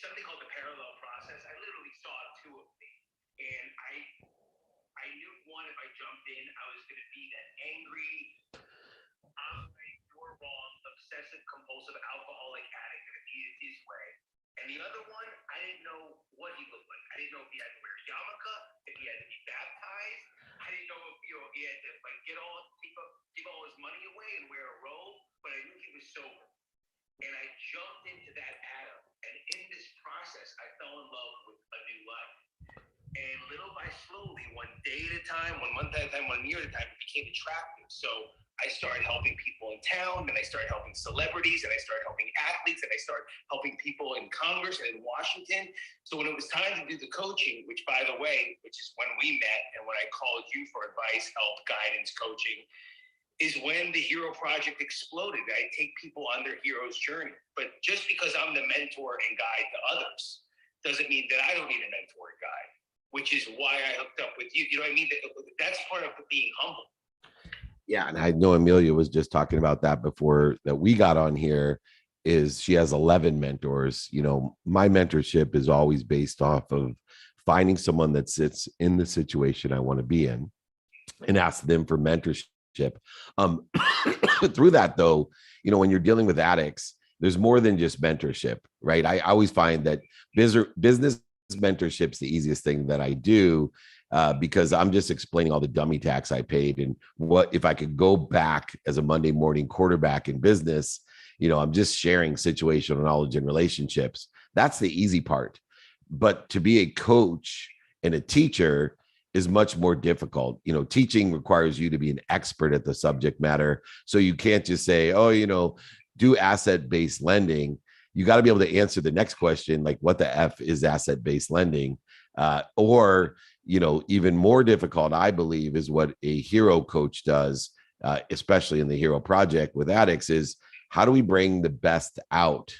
something called the parallel process. I literally saw two of me, and I knew one, if I jumped in, I was going to be that angry, I'm right, you're wrong, obsessive compulsive alcoholic addict that needed his way. And the other one, I didn't know what he looked like. I didn't know if he had to wear a yarmulke, if he had to be baptized. I didn't know if he had to like give all his money away and wear a robe. But I knew he was sober, and I jumped into that Adam. And in this process, I fell in love with a new life. And little by slowly, one day at a time, 1 month at a time, 1 year at a time, it became attractive. So I started helping people in town, and I started helping celebrities, and I started helping athletes, and I started helping people in Congress and in Washington. So when it was time to do the coaching, which by the way, which is when we met and when I called you for advice, help, guidance, coaching, is when the Hero Project exploded. I take people on their hero's journey. But just because I'm the mentor and guide to others doesn't mean that I don't need a mentor and guide, which is why I hooked up with you. You know what I mean? That's part of being humble. Yeah, and I know Amelia was just talking about that before that we got on here. Is she has 11 mentors. You know, my mentorship is always based off of finding someone that sits in the situation I want to be in and ask them for mentorship. Through that, though, you know, when you're dealing with addicts, there's more than just mentorship, right? I always find that business mentorship's the easiest thing that I do, because I'm just explaining all the dummy tax I paid and what if I could go back as a Monday morning quarterback in business. You know, I'm just sharing situational knowledge and relationships. That's the easy part. But to be a coach and a teacher is much more difficult. You know, teaching requires you to be an expert at the subject matter. So you can't just say, oh, you know, do asset-based lending. You got to be able to answer the next question, like what the F is asset-based lending? Or, you know, even more difficult, I believe, is what a hero coach does, especially in the Hero Project with addicts, is how do we bring the best out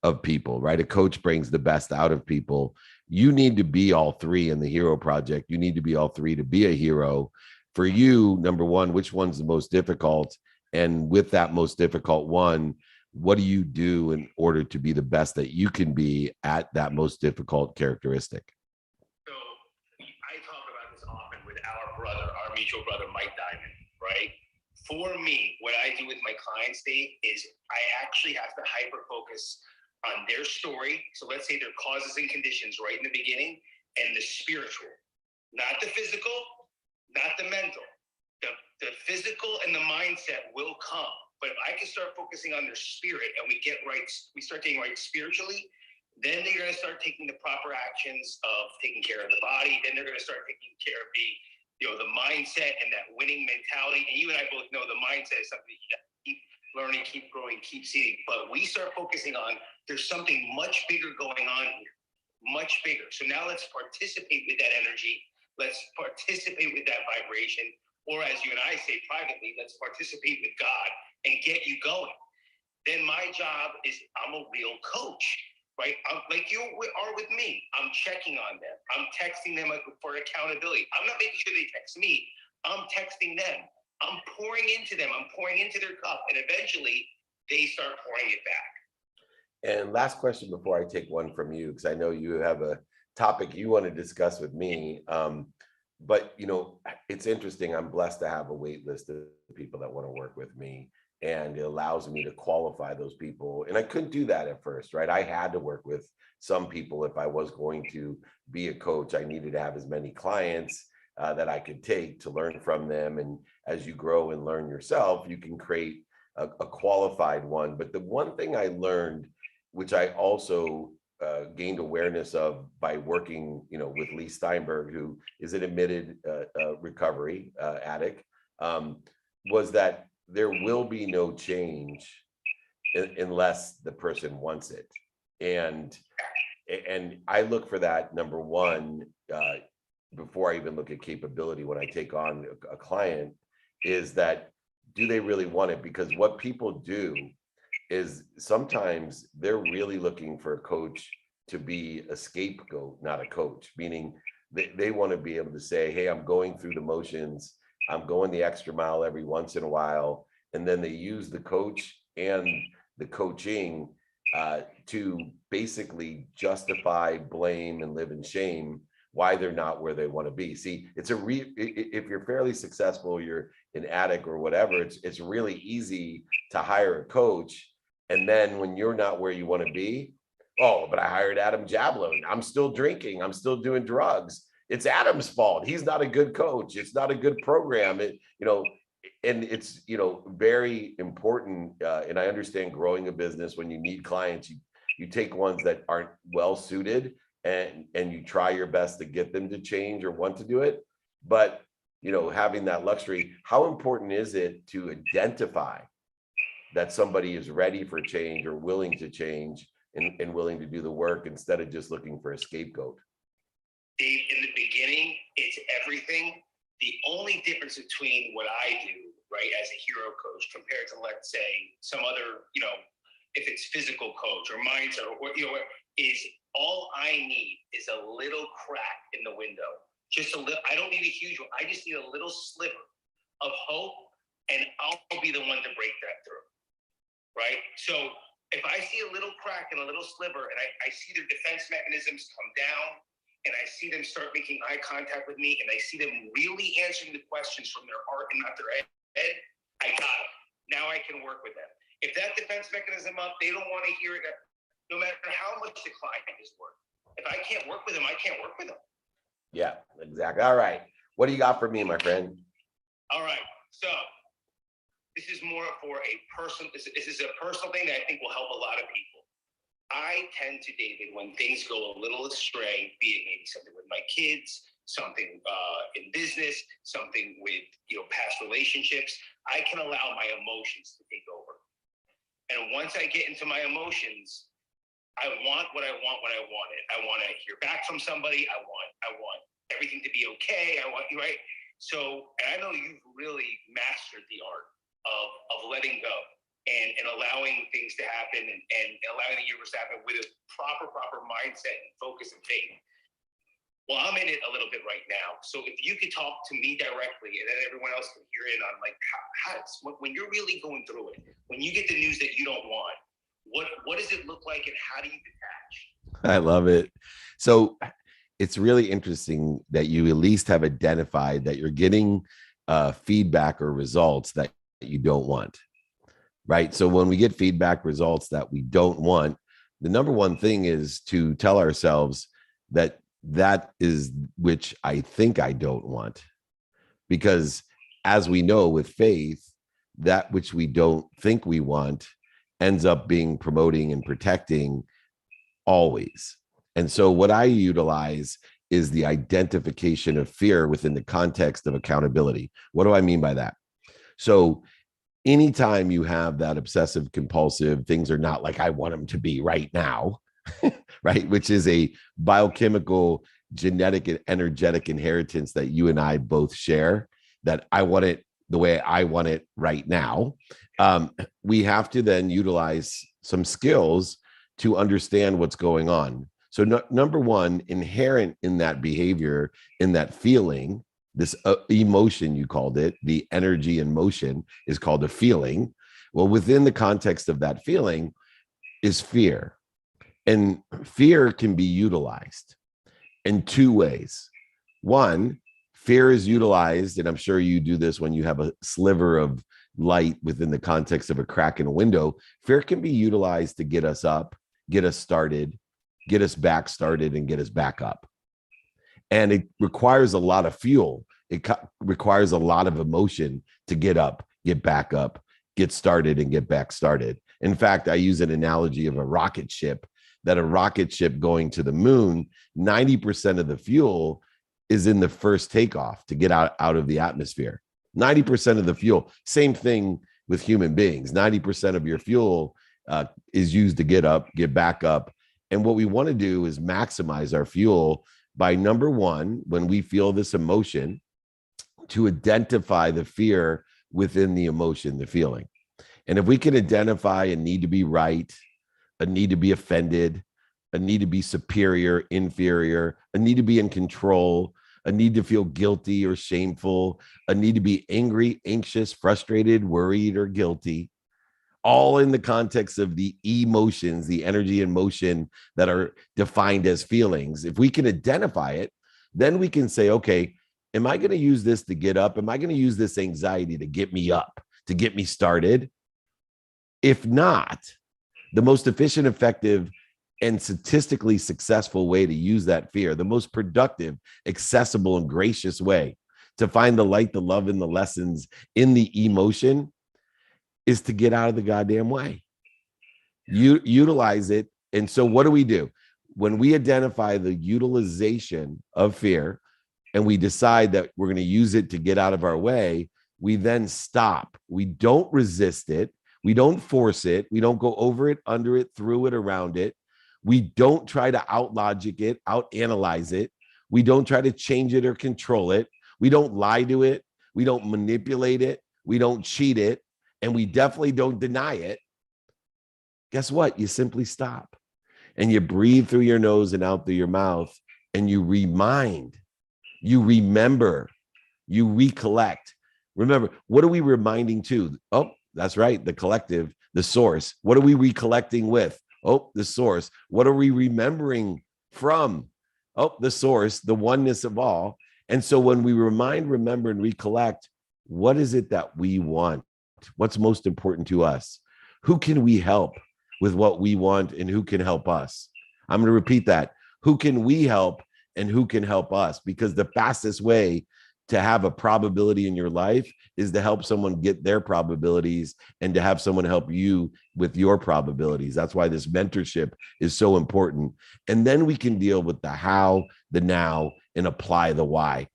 of people, right? A coach brings the best out of people. You need to be all three in the Hero Project. You need to be all three to be a hero. For you, number one, which one's the most difficult? And with that most difficult one, what do you do in order to be the best that you can be at that most difficult characteristic? So I talk about this often with our mutual brother, Mike Diamond, right? For me, what I do with my clients, Dave, is I actually have to hyper focus on their story. So let's say their causes and conditions right in the beginning, and the spiritual, not the physical, not the mental. The physical and the mindset will come. But if I can start focusing on their spirit and we start getting right spiritually, then they're going to start taking the proper actions of taking care of the body. Then they're going to start taking care of the mindset and that winning mentality. And you and I both know the mindset is something you got to keep learning, keep growing, keep seeing. But we start focusing on there's something much bigger going on here, much bigger. So now let's participate with that energy. Let's participate with that vibration. Or as you and I say privately, let's participate with God and get you going. Then my job is I'm a real coach, right? Like you are with me. I'm checking on them. I'm texting them for accountability. I'm not making sure they text me. I'm texting them. I'm pouring into them. I'm pouring into their cup. And eventually they start pouring it back. And last question before I take one from you, because I know you have a topic you want to discuss with me. But, you know, it's interesting. I'm blessed to have a wait list of people that want to work with me, and it allows me to qualify those people. And I couldn't do that at first, right? I had to work with some people. If I was going to be a coach, I needed to have as many clients that I could take to learn from them. And as you grow and learn yourself, you can create a qualified one. But the one thing I learned, which I also gained awareness of by working, you know, with Lee Steinberg, who is an admitted recovery addict, was that there will be no change unless the person wants it. And I look for that, number one, before I even look at capability when I take on a client, is that do they really want it? Because what people do is sometimes they're really looking for a coach to be a scapegoat, not a coach, meaning they want to be able to say, hey, I'm going through the motions. I'm going the extra mile every once in a while. And then they use the coach and the coaching to basically justify, blame, and live in shame why they're not where they want to be. See, if you're fairly successful, you're an addict or whatever, it's really easy to hire a coach. And then when you're not where you want to be, oh, but I hired Adam Jablon. I'm still drinking. I'm still doing drugs. It's Adam's fault. He's not a good coach. It's not a good program. And it's, very important. And I understand growing a business, when you need clients, you take ones that aren't well suited, and you try your best to get them to change or want to do it. But, having that luxury, how important is it to identify that somebody is ready for change or willing to change and willing to do the work instead of just looking for a scapegoat? Dave, in the beginning, it's everything. The only difference between what I do, right, as a hero coach compared to, let's say, some other, if it's physical coach or mindset or is all I need is a little crack in the window. Just a little. I don't need a huge one. I just need a little sliver of hope, and I'll be the one to break that through, right? So if I see a little crack and a little sliver, and I see their defense mechanisms come down, and I see them start making eye contact with me, and I see them really answering the questions from their heart and not their head, I got it. Now I can work with them. If that defense mechanism up, they don't want to hear it, no matter how much the client is worth. If I can't work with them, I can't work with them. Yeah, exactly. All right. What do you got for me, my friend? All right. So this is more for a personal, this is a personal thing that I think will help a lot of people. I tend to, David, when things go a little astray, be it maybe something with my kids, something in business, something with past relationships, I can allow my emotions to take over. And once I get into my emotions, I want what I want when I want it. I want to hear back from somebody. I want everything to be okay. I want you right. So, and I know you've really mastered the art of letting go and allowing things to happen and allowing the universe to happen with a proper mindset and focus and faith. Well, I'm in it a little bit right now. So if you could talk to me directly and then everyone else can hear in on like how when you're really going through it, when you get the news that you don't want, what does it look like and how do you detach? I love it. So it's really interesting that you at least have identified that you're getting feedback or results that you don't want, right? So when we get feedback results that we don't want, the number one thing is to tell ourselves that is which I think I don't want. Because as we know with faith, that which we don't think we want ends up being promoting and protecting always. And so what I utilize is the identification of fear within the context of accountability. What do I mean by that? So anytime you have that obsessive compulsive, things are not like I want them to be right now, right? Which is a biochemical, genetic, and energetic inheritance that you and I both share, that I want it the way I want it right now. We have to then utilize some skills to understand what's going on. So number one, inherent in that behavior, in that feeling, this emotion, you called it, the energy and motion is called a feeling. Well, within the context of that feeling is fear. And fear can be utilized in two ways. One, fear is utilized, and I'm sure you do this when you have a sliver of light within the context of a crack in a window. Fear can be utilized to get us up, get us started, get us back started, and get us back up. And it requires a lot of fuel. It requires a lot of emotion to get up, get back up, get started, and get back started. In fact, I use an analogy of a rocket ship, that a rocket ship going to the moon, 90% of the fuel is in the first takeoff to get out of the atmosphere. 90% of the fuel. Same thing with human beings. 90% of your fuel is used to get up, get back up. And what we want to do is maximize our fuel by, number one, when we feel this emotion, to identify the fear within the emotion, the feeling. And if we can identify a need to be right, a need to be offended, a need to be superior, inferior, a need to be in control, a need to feel guilty or shameful, a need to be angry, anxious, frustrated, worried, or guilty, all in the context of the emotions, the energy and motion that are defined as feelings. If we can identify it, then we can say, okay, am I going to use this to get up? Am I going to use this anxiety to get me up, to get me started? If not, the most efficient, effective, and statistically successful way to use that fear, the most productive, accessible, and gracious way to find the light, the love, and the lessons in the emotion is to get out of the goddamn way. You utilize it. And so what do? When we identify the utilization of fear and we decide that we're going to use it to get out of our way, we then stop. We don't resist it. We don't force it. We don't go over it, under it, through it, around it. We don't try to out logic it, out analyze it. We don't try to change it or control it. We don't lie to it. We don't manipulate it. We don't cheat it. And we definitely don't deny it. Guess what? You simply stop and you breathe through your nose and out through your mouth, and you remind, you remember, you recollect. Remember, what are we reminding to? Oh, that's right, the collective, the source. What are we recollecting with? Oh, the source. What are we remembering from? Oh, the source, the oneness of all. And so when we remind, remember, and recollect, what is it that we want? What's most important to us? Who can we help with what we want, and who can help us? I'm going to repeat that. Who can we help and who can help us? Because the fastest way to have a probability in your life is to help someone get their probabilities and to have someone help you with your probabilities. That's why this mentorship is so important. And then we can deal with the how, the now, and apply the why.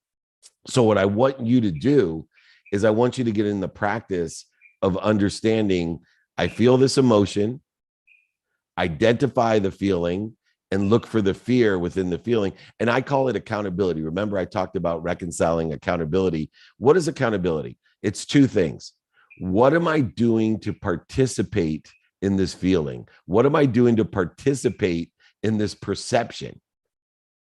So what I want you to do is I want you to get in the practice of understanding, I feel this emotion, identify the feeling, and look for the fear within the feeling. And I call it accountability. Remember, I talked about reconciling accountability. What is accountability? It's two things. What am I doing to participate in this feeling? What am I doing to participate in this perception?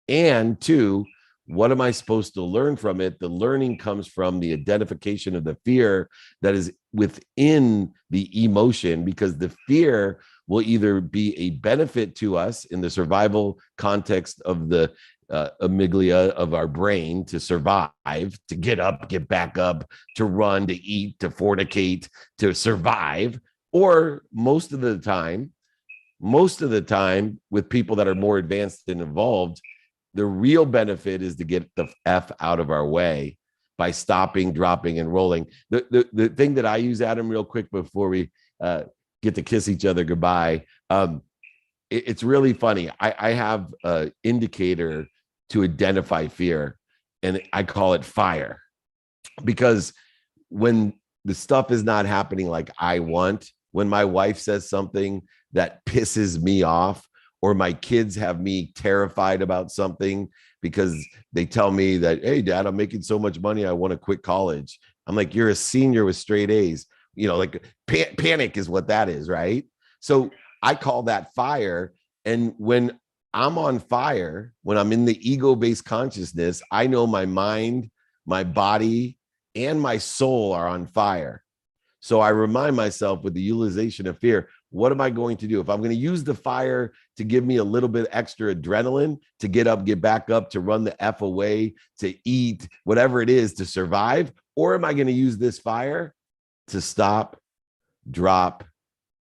And two, what am I supposed to learn from it? The learning comes from the identification of the fear that is within the emotion, because the fear will either be a benefit to us in the survival context of the amygdala of our brain to survive, to get up, get back up, to run, to eat, to fornicate, to survive. Or most of the time with people that are more advanced and evolved, the real benefit is to get the F out of our way by stopping, dropping, and rolling. The thing that I use, Adam, real quick before we get to kiss each other goodbye, it's really funny. I have an indicator to identify fear, and I call it fire. Because when the stuff is not happening like I want, when my wife says something that pisses me off, or my kids have me terrified about something because they tell me that, hey, Dad, I'm making so much money, I want to quit college. I'm like, you're a senior with straight A's. You know, like panic is what that is, right? So I call that fire. And when I'm on fire, when I'm in the ego-based consciousness, I know my mind, my body, and my soul are on fire. So I remind myself with the utilization of fear, what am I going to do? If I'm going to use the fire to give me a little bit extra adrenaline to get up, get back up, to run the F away, to eat, whatever it is to survive, or am I going to use this fire to stop, drop,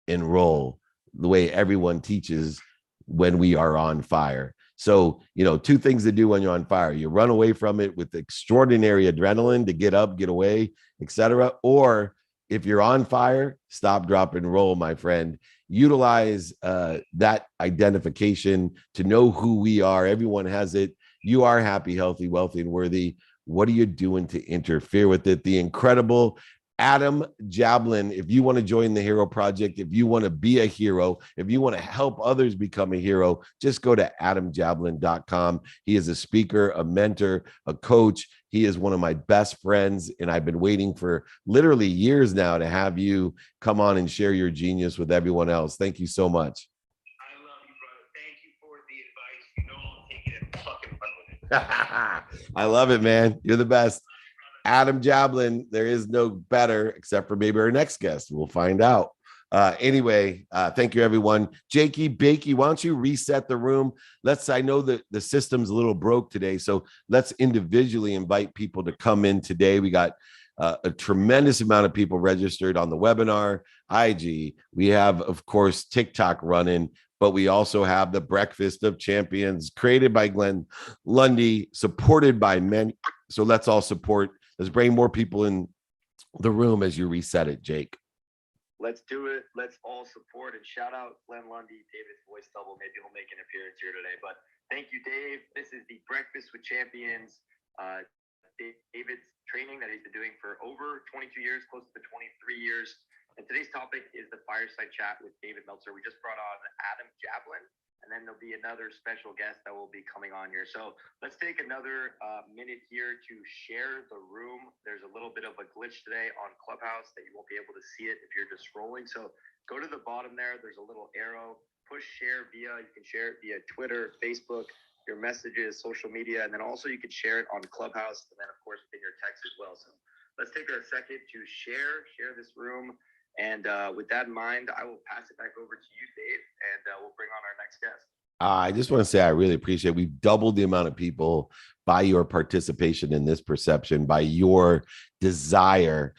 and roll the way everyone teaches when we are on fire? So, you know, two things to do when you're on fire. You run away from it with extraordinary adrenaline to get up, get away, etc. Or if you're on fire, stop, drop, and roll, my friend. Utilize that identification to know who we are. Everyone has it. You are happy, healthy, wealthy, and worthy. What are you doing to interfere with it? The incredible Adam Jablin. If you want to join the Hero Project, if you want to be a hero, if you want to help others become a hero, just go to adamjablin.com. He is a speaker, a mentor, a coach. He is one of my best friends, and I've been waiting for literally years now to have you come on and share your genius with everyone else. Thank you so much. I love you, brother. Thank you for the advice. You know I'll take it and fucking run with it. I love it, man. You're the best. Adam Jablin, there is no better except for maybe our next guest. We'll find out. Anyway, thank you, everyone. Jakey, Bakey, why don't you reset the room? I know that the system's a little broke today, so let's individually invite people to come in today. We got a tremendous amount of people registered on the webinar, IG. We have, of course, TikTok running, but we also have the Breakfast of Champions created by Glenn Lundy, supported by many. So let's all support. Let's bring more people in the room as you reset it, Jake. Let's do it. Let's all support and shout out Glenn Lundy, David's voice double. Maybe he'll make an appearance here today. But thank you, Dave. This is the Breakfast with Champions. David's training that he's been doing for over 22 years, close to 23 years. And today's topic is the Fireside Chat with David Meltzer. We just brought on Adam Jablin, and then there'll be another special guest that will be coming on here. So let's take another minute here to share the room. There's a little bit of a glitch today on Clubhouse that you won't be able to see it if you're just scrolling. So go to the bottom there. There's a little arrow. Push share you can share it via Twitter, Facebook, your messages, social media, and then also you can share it on Clubhouse, and then of course in your text as well. So let's take a second to share this room. And with that in mind, I will pass it back over to you, Dave, and we'll bring on our next guest. I just want to say I really appreciate it. We've doubled the amount of people by your participation in this perception, by your desire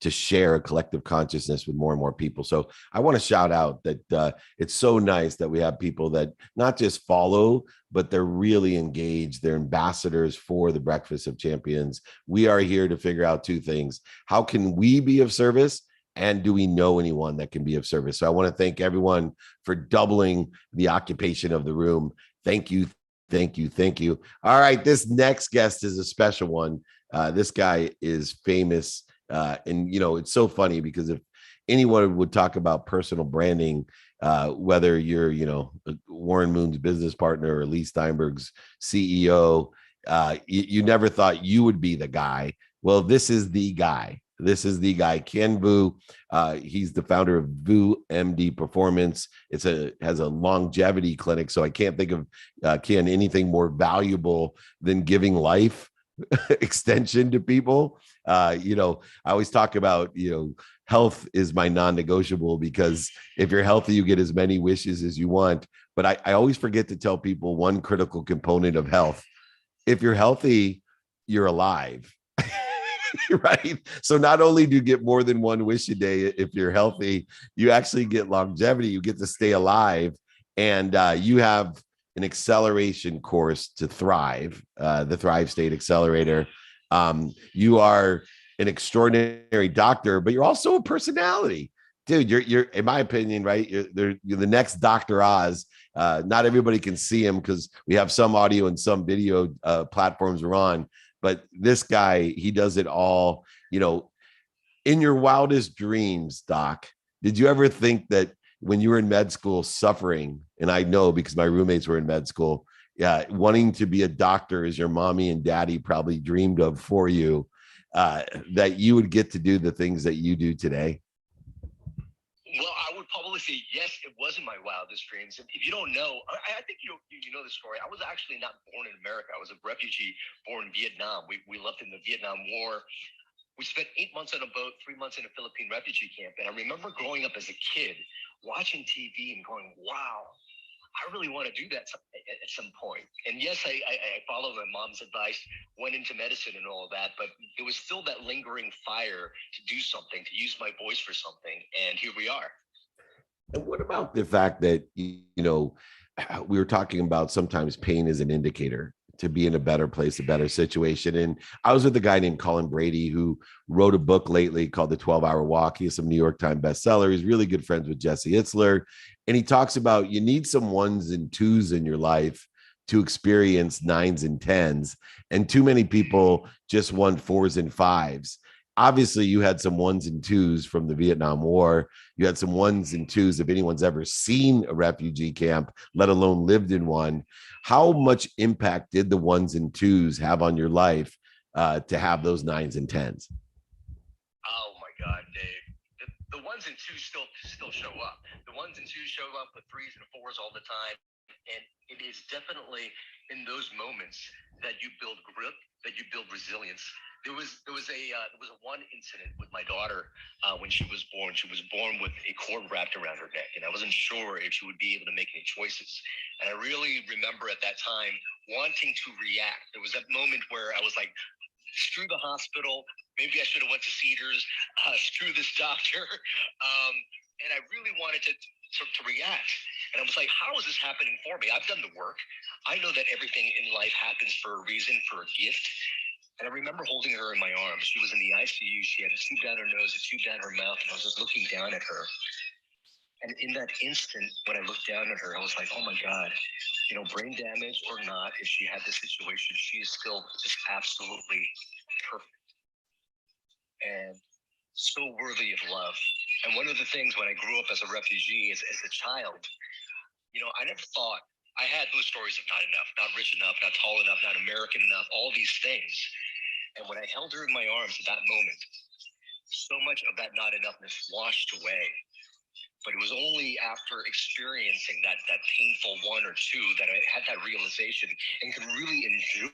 to share a collective consciousness with more and more people. So I want to shout out that it's so nice that we have people that not just follow, but they're really engaged. They're ambassadors for the Breakfast of Champions. We are here to figure out two things. How can we be of service? And do we know anyone that can be of service? So I want to thank everyone for doubling the occupation of the room. Thank you. Thank you. Thank you. All right. This next guest is a special one. This guy is famous. And, you know, it's so funny because if anyone would talk about personal branding, whether you're, you know, Warren Moon's business partner or Lee Steinberg's CEO, you never thought you would be the guy. Well, this is the guy. This is the guy, Ken Vu. He's the founder of Vu MD Performance. Has a longevity clinic. So I can't think of Ken anything more valuable than giving life extension to people. You know, I always talk about, you know, health is my non-negotiable, because if you're healthy, you get as many wishes as you want. But I always forget to tell people one critical component of health. If you're healthy, you're alive. Right. So not only do you get more than one wish a day, if you're healthy, you actually get longevity. You get to stay alive, and you have an acceleration course to Thrive, the Thrive State Accelerator. You are an extraordinary doctor, but you're also a personality, dude. You're in my opinion, right? You're the next Dr. Oz. Not everybody can see him because we have some audio and some video platforms we're on. But this guy, he does it all. You know, in your wildest dreams, Doc, did you ever think that when you were in med school suffering, and I know because my roommates were in med school, wanting to be a doctor as your mommy and daddy probably dreamed of for you, that you would get to do the things that you do today? Well, I would probably say yes, it wasn't my wildest dreams. If you don't know, I think you know the story. I was actually not born in America. I was a refugee born in Vietnam. We left in the Vietnam War. We spent 8 months on a boat, 3 months in a Philippine refugee camp. And I remember growing up as a kid, watching TV and going, wow, I really want to do that at some point. And yes, I followed my mom's advice, went into medicine and all of that, but it was still that lingering fire to do something, to use my voice for something. And here we are. And what about the fact that, you know, we were talking about sometimes pain is an indicator to be in a better place, a better situation. And I was with a guy named Colin Brady who wrote a book lately called The 12-Hour Walk. He has some New York Times bestseller. He's really good friends with Jesse Itzler. And he talks about you need some ones and twos in your life to experience nines and tens. And too many people just want fours and fives. Obviously, you had some ones and twos from the Vietnam War. You had some ones and twos if anyone's ever seen a refugee camp, let alone lived in one. How much impact did the ones and twos have on your life to have those nines and tens? Oh my God, Dave. The ones and twos still show up. The ones and twos show up with threes and fours all the time. And it is definitely in those moments that you build grip, that you build resilience. there was a one incident with my daughter when she was born. She was born with a cord wrapped around her neck, and I wasn't sure if she would be able to make any choices. And I really remember at that time wanting to react. There was that moment where I was like, screw the hospital. Maybe I should have went to Cedars. Screw this doctor. And I really wanted to react. And I was like, how is this happening for me? I've done the work. I know that everything in life happens for a reason, for a gift. And I remember holding her in my arms. She was in the ICU. She had a tube down her nose, a tube down her mouth, and I was just looking down at her. And in that instant, when I looked down at her, I was like, oh my God, brain damage or not, if she had this situation, she is still just absolutely perfect and so worthy of love. And one of the things when I grew up as a refugee, as a child, I never thought I had those stories of not enough, not rich enough, not tall enough, not American enough, all these things. And when I held her in my arms at that moment, so much of that not enoughness washed away. But it was only after experiencing that painful one or two that I had that realization and could really enjoy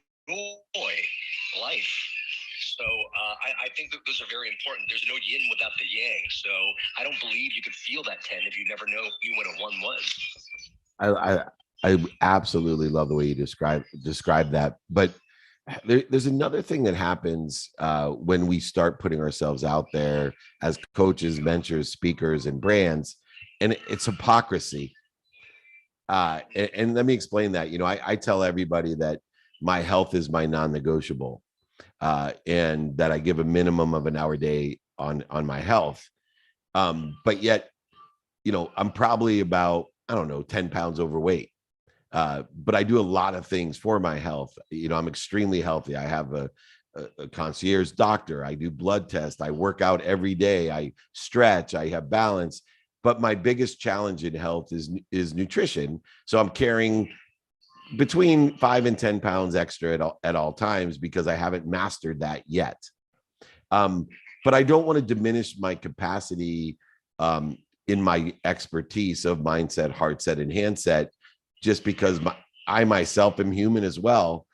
life. So I think that those are very important. There's no yin without the yang. So I don't believe you could feel that 10 if you never knew what a one was. I absolutely love the way you describe that. But there's another thing that happens when we start putting ourselves out there as coaches, mentors, speakers, and brands, and it's hypocrisy. And let me explain that. I tell everybody that my health is my non-negotiable, and that I give a minimum of an hour a day on my health. But yet, I'm probably about, I don't know, 10 pounds overweight. But I do a lot of things for my health. I'm extremely healthy. I have a concierge doctor. I do blood tests. I work out every day. I stretch. I have balance. But my biggest challenge in health is nutrition. So I'm carrying between 5 and 10 pounds extra at all times because I haven't mastered that yet. But I don't want to diminish my capacity in my expertise of mindset, heart set, and handset, just because I myself am human as well.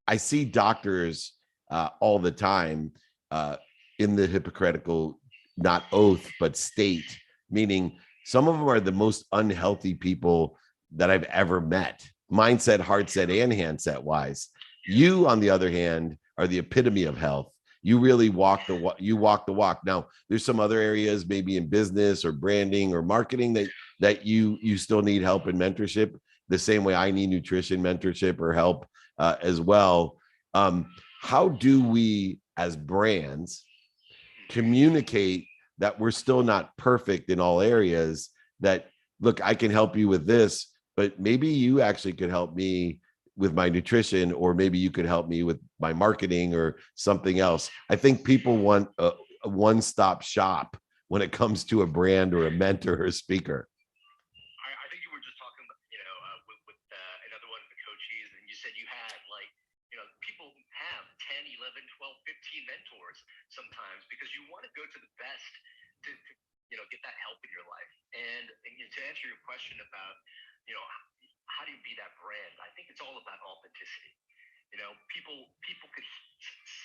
I see doctors all the time in the hypocritical, not oath, but state, meaning some of them are the most unhealthy people that I've ever met, mindset, heart set, and handset wise. You, on the other hand, are the epitome of health. You really walk the walk. Now, there's some other areas, maybe in business or branding or marketing, that you still need help and mentorship, the same way I need nutrition mentorship or help as well. How do we, as brands, communicate that we're still not perfect in all areas? That, look, I can help you with this, but maybe you actually could help me with my nutrition, or maybe you could help me with my marketing or something else. I think people want a one-stop shop when it comes to a brand or a mentor or a speaker. I think you were just talking about, with another one of the coaches, and you said you had people have 10, 11, 12, 15 mentors sometimes because you want to go to the best to get that help in your life. And to answer your question about, how do you be that brand? I think it's all about authenticity. People could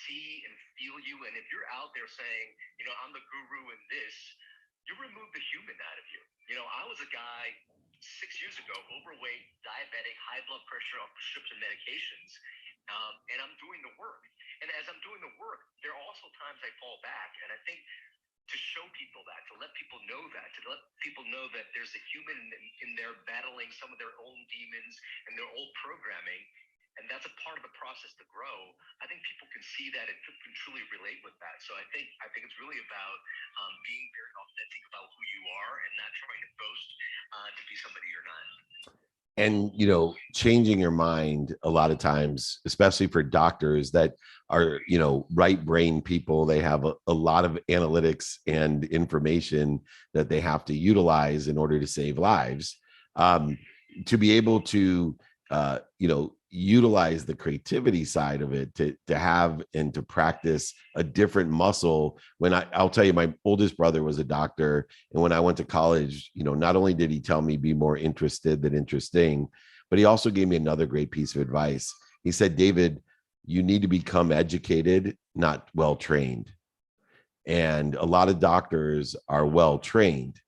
see and feel you. And if you're out there saying, I'm the guru in this, you remove the human out of you. I was a guy 6 years ago, overweight, diabetic, high blood pressure, on prescription medications, and I'm doing the work. And as I'm doing the work, there are also times I fall back. And I think to show people that, to let people know that, to let people know that there's a human in there battling some of their own demons and their old programming, and that's a part of the process to grow. I think people can see that and can truly relate with that. So I think it's really about being very authentic about who you are and not trying to boast to be somebody you're not. And changing your mind a lot of times, especially for doctors that are right brain people, they have a lot of analytics and information that they have to utilize in order to save lives. To be able to utilize the creativity side of it, to have and to practice a different muscle. I'll tell you, my oldest brother was a doctor, and when I went to college, not only did he tell me be more interested than interesting, but he also gave me another great piece of advice. He said, David, you need to become educated, not well trained. And a lot of doctors are well trained,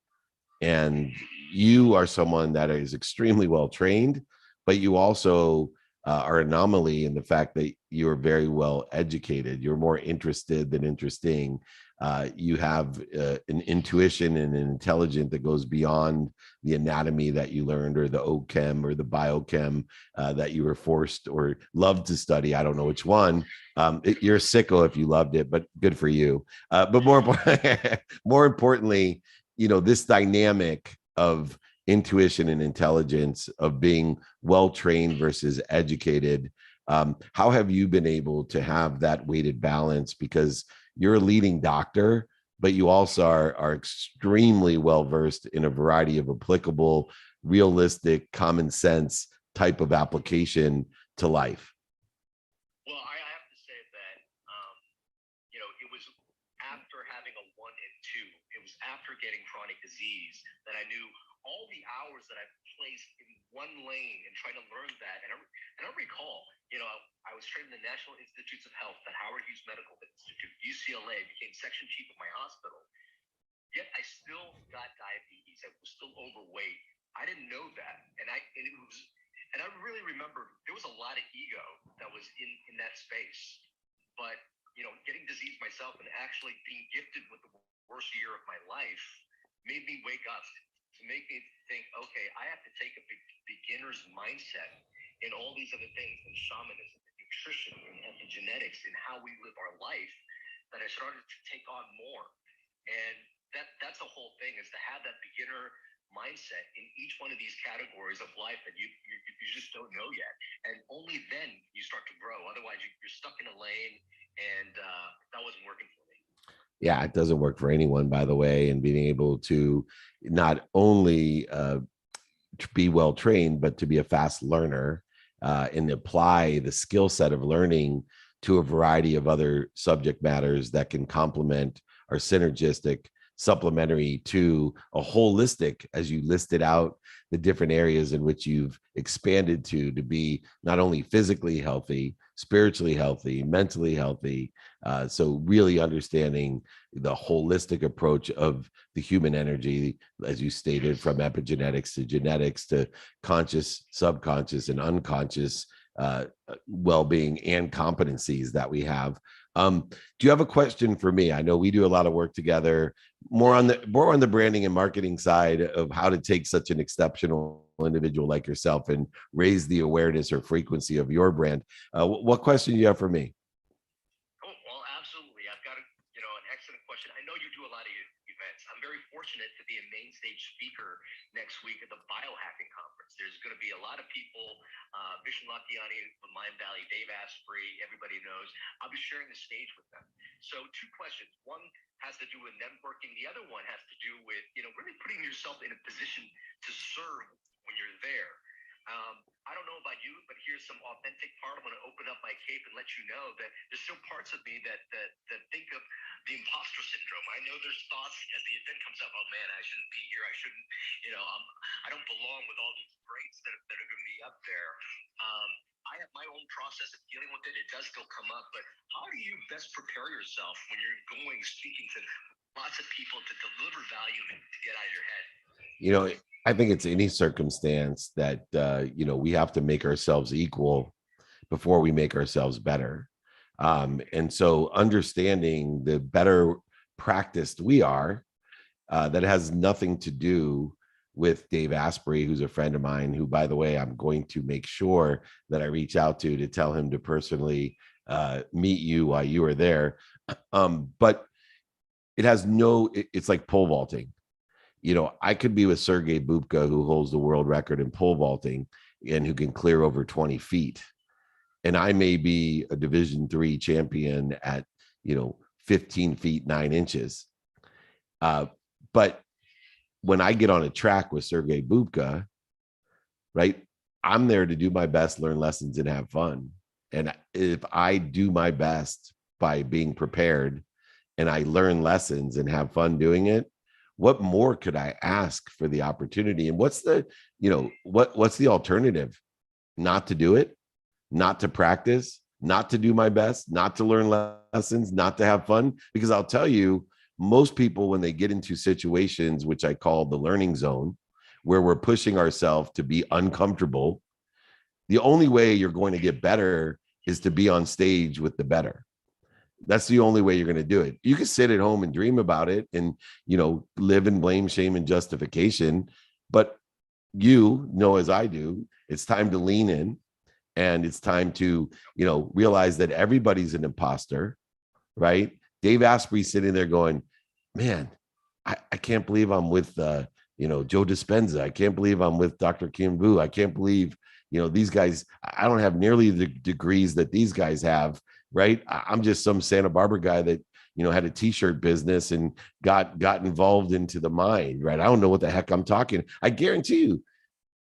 and you are someone that is extremely well trained, but you also are an anomaly in the fact that you're very well educated. You're more interested than interesting. You have an intuition and an intelligence that goes beyond the anatomy that you learned, or the OChem or the biochem that you were forced or loved to study. I don't know which one. You're a sicko if you loved it, but good for you. But more importantly, this dynamic of intuition and intelligence, of being well trained versus educated. How have you been able to have that weighted balance? Because you're a leading doctor, but you also are extremely well versed in a variety of applicable, realistic, common sense type of application to life. Well, I have to say that, it was after having a 1 and 2, it was after getting chronic disease that I knew all the hours that I placed in one lane and trying to learn that. And I recall, I was trained in the National Institutes of Health at Howard Hughes Medical Institute, UCLA, became section chief of my hospital. Yet I still got diabetes. I was still overweight. I didn't know that. And I really remember there was a lot of ego that was in that space. But, getting disease myself and actually being gifted with the worst year of my life made me wake up, to make me think, okay, I have to take a beginner's mindset in all these other things, in shamanism, in nutrition, in epigenetics, in how we live our life, that I started to take on more. And that's the whole thing, is to have that beginner mindset in each one of these categories of life that you just don't know yet. And only then you start to grow. Otherwise, you're stuck in a lane, and that wasn't working for me. Yeah, it doesn't work for anyone, by the way. And being able to not only to be well trained, but to be a fast learner and apply the skill set of learning to a variety of other subject matters that can complement, or synergistic, supplementary to a holistic, as you listed out the different areas in which you've expanded to be not only physically healthy, spiritually healthy, mentally healthy. So really understanding the holistic approach of the human energy, as you stated, from epigenetics to genetics to conscious, subconscious, and unconscious well-being and competencies that we have. Do you have a question for me? I know we do a lot of work together, more on the branding and marketing side of how to take such an exceptional individual like yourself and raise the awareness or frequency of your brand. What question do you have for me? Oh, well, absolutely. I've got an excellent question. I know you do a lot of events. I'm very fortunate to be a main stage speaker next week at the Biohacking Conference. There's going to be a lot of people, Vishen Lakhiani from Mind Valley, Dave Asprey, everybody knows. I'll be sharing the stage with them. So 2 questions. One has to do with networking. The other one has to do with, really putting yourself in a position to serve when you're there. I don't know about you, but here's some authentic part. I'm going to open up my cape and let you know that there's still parts of me that think of the imposter syndrome. I know there's thoughts as the event comes up. Oh man, I shouldn't be here. I shouldn't. I don't belong with all these greats that are going to be up there. I have my own process of dealing with it. It does still come up, but how do you best prepare yourself when you're speaking to lots of people to deliver value and to get out of your head? I think it's any circumstance that, we have to make ourselves equal before we make ourselves better. And so understanding the better practiced we are, that has nothing to do with Dave Asprey, who's a friend of mine, who, by the way, I'm going to make sure that I reach out to tell him to personally meet you while you are there. But it's like pole vaulting. I could be with Sergey Bubka, who holds the world record in pole vaulting and who can clear over 20 feet. And I may be a Division III champion at, 15 feet, 9 inches. But when I get on a track with Sergey Bubka, right, I'm there to do my best, learn lessons, and have fun. And if I do my best by being prepared and I learn lessons and have fun doing it, what more could I ask for the opportunity? And what's the alternative? Not to do it, not to practice, not to do my best, not to learn lessons, not to have fun. Because I'll tell you, most people, when they get into situations, which I call the learning zone, where we're pushing ourselves to be uncomfortable, the only way you're going to get better is to be on stage with the better. That's the only way you're going to do it. You can sit at home and dream about it and, live in blame, shame, and justification. But as I do, it's time to lean in, and it's time to, realize that everybody's an imposter, right? Dave Asprey sitting there going, man, I can't believe I'm with, Joe Dispenza. I can't believe I'm with Dr. Kim Vu. I can't believe, these guys, I don't have nearly the degrees that these guys have, right? I'm just some Santa Barbara guy that, had a t-shirt business and got involved into the mind, right? I don't know what the heck I'm talking. I guarantee you,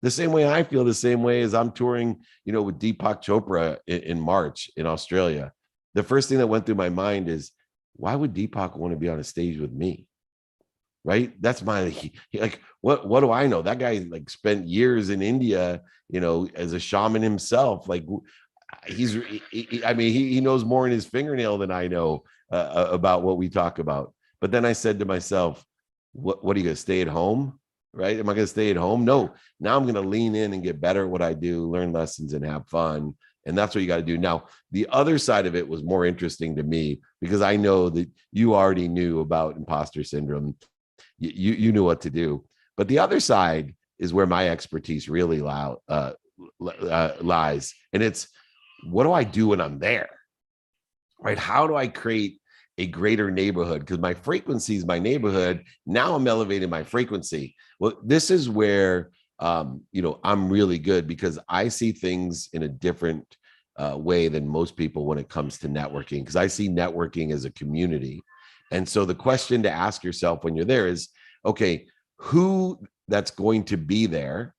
the same way I feel, the same way as I'm touring, with Deepak Chopra in March in Australia. The first thing that went through my mind is, why would Deepak want to be on a stage with me? Right? That's what do I know? That guy spent years in India, as a shaman himself. He knows more in his fingernail than I know about what we talk about. But then I said to myself, what are you going to stay at home? Right? Am I going to stay at home? No. Now I'm going to lean in and get better at what I do, learn lessons and have fun. And that's what you got to do. Now, the other side of it was more interesting to me because I know that you already knew about imposter syndrome. You knew what to do. But the other side is where my expertise really lies. And it's, what do I do when I'm there? Right? How do I create a greater neighborhood? Because my frequency is my neighborhood. Now I'm elevating my frequency. Well, this is where, I'm really good because I see things in a different way than most people when it comes to networking, because I see networking as a community. And so the question to ask yourself when you're there is, okay, who that's going to be there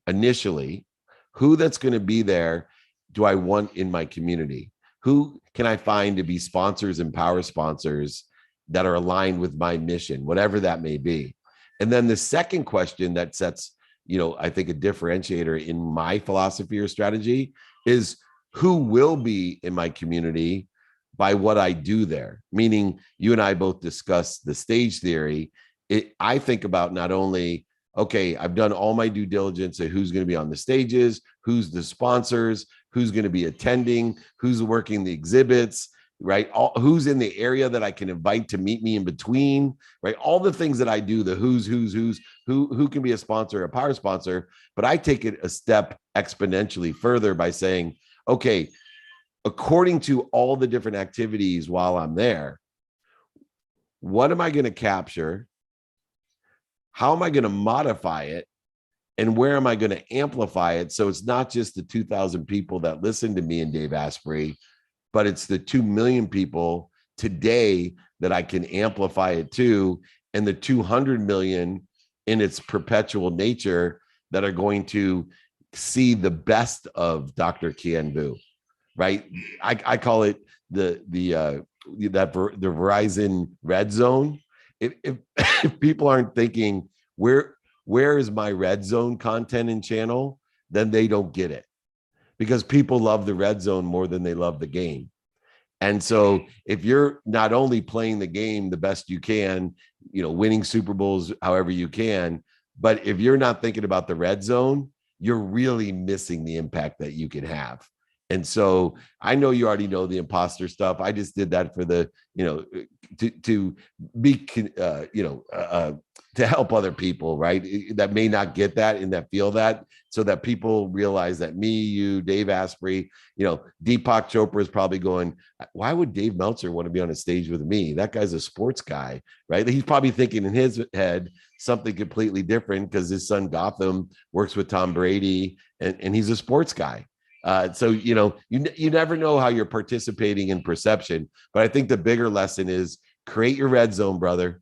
initially, who that's going to be there do I want in my community? Who can I find to be sponsors and power sponsors that are aligned with my mission, whatever that may be? And then the second question that sets, I think a differentiator in my philosophy or strategy is, who will be in my community by what I do there? Meaning, you and I both discussed the stage theory. I think about not only, okay, I've done all my due diligence of who's going to be on the stages, who's the sponsors, who's going to be attending, who's working the exhibits, right? Who's in the area that I can invite to meet me in between, right? All the things that I do, the who can be a sponsor, a power sponsor. But I take it a step exponentially further by saying, okay, according to all the different activities while I'm there, what am I going to capture? How am I going to modify it? And where am I going to amplify it? So it's not just the 2,000 people that listen to me and Dave Asprey, but it's the 2 million people today that I can amplify it to, and the 200 million in its perpetual nature that are going to see the best of Dr. Kien Vu, right? I call it the Verizon red zone. If people aren't thinking, where is my red zone content and channel, then they don't get it, because people love the red zone more than they love the game. And so if you're not only playing the game the best you can, winning Super Bowls however you can, but if you're not thinking about the red zone, you're really missing the impact that you can have. And so I know you already know the imposter stuff. I just did that for the, to be, to help other people, right? That may not get that and that feel that, so that people realize that me, you, Dave Asprey, Deepak Chopra is probably going, why would Dave Meltzer want to be on a stage with me? That guy's a sports guy, right? He's probably thinking in his head something completely different because his son Gotham works with Tom Brady and he's a sports guy. So, you never know how you're participating in perception, but I think the bigger lesson is create your red zone, brother.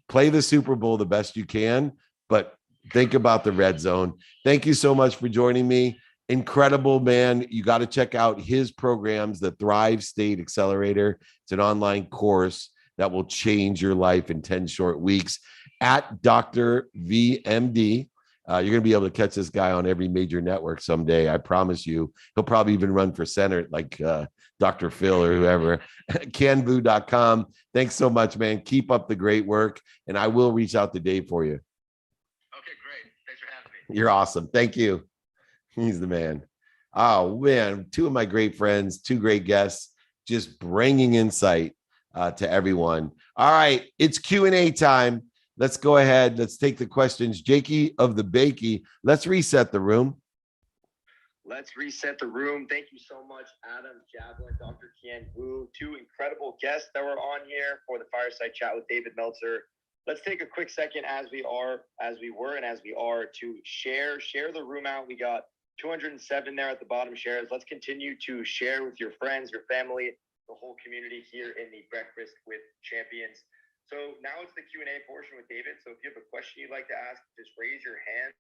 Play the Super Bowl the best you can, but think about the red zone. Thank you so much for joining me. Incredible, man. You got to check out his programs, the Thrive State Accelerator. It's an online course that will change your life in 10 short weeks at Dr. VMD. You're going to be able to catch this guy on every major network someday. I promise you. He'll probably even run for Senate like Dr. Phil or whoever. Canvu.com. Thanks so much, man. Keep up the great work. And I will reach out to Dave for you. Okay, great. Thanks for having me. You're awesome. Thank you. He's the man. Oh, man. Two of my great friends, two great guests, just bringing insight to everyone. All right. It's Q&A time. Let's go ahead. Let's take the questions. Jakey of the Bakey. Let's reset the room. Let's reset the room. Thank you so much, Adam Javelin, Dr. Kian Wu, two incredible guests that were on here for the Fireside Chat with David Meltzer. Let's take a quick second as we are to share the room out. We got 207 there at the bottom shares. Let's continue to share with your friends, your family, the whole community here in the Breakfast with Champions. So now it's the Q&A portion with David. So if you have a question you'd like to ask, just raise your hand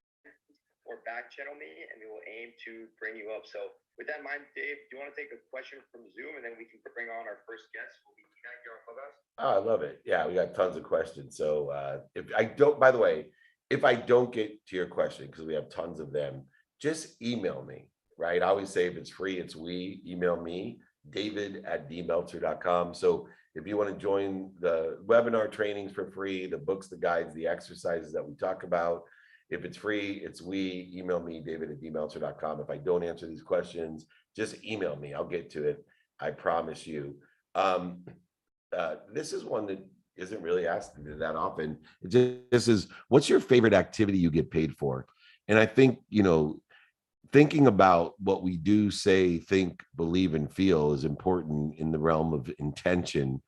or back channel me and we will aim to bring you up. So with that in mind, Dave, do you want to take a question from Zoom and then we can bring on our first guest? We'll be back here on Clubhouse. Oh, I love it. Yeah, we got tons of questions. So if I don't, by the way, if I don't get to your question, because we have tons of them, just email me, right? I always say if it's free, it's email me, david@dmeltzer.com. So if you want to join the webinar trainings for free, the books, the guides, the exercises that we talk about, if it's free, it's email me, david@dmeltzer.com. If I don't answer these questions, just email me. I'll get to it. I promise you. This is one that isn't really asked that often. This is, what's your favorite activity you get paid for? And I think, thinking about what we do, say, think, believe, and feel is important in the realm of intention.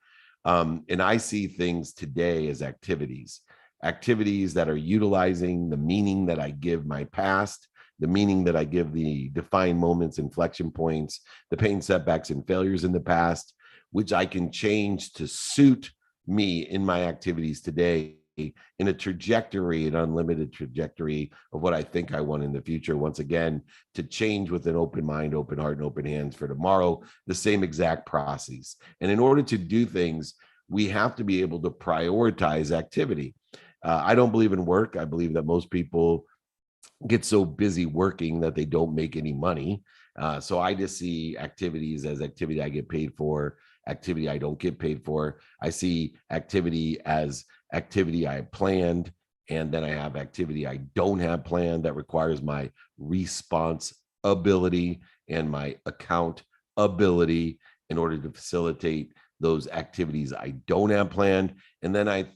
And I see things today as activities that are utilizing the meaning that I give my past, the meaning that I give the defined moments, inflection points, the pain, setbacks, and failures in the past, which I can change to suit me in my activities today, in a trajectory, an unlimited trajectory of what I think I want in the future. Once again, to change with an open mind, open heart, and open hands for tomorrow, the same exact process. And in order to do things, we have to be able to prioritize activity. I don't believe in work. I believe that most people get so busy working that they don't make any money. So I just see activities as activity I get paid for, activity I don't get paid for. I see activity as activity I have planned, and then I have activity I don't have planned that requires my responsibility and my accountability in order to facilitate those activities I don't have planned. And then I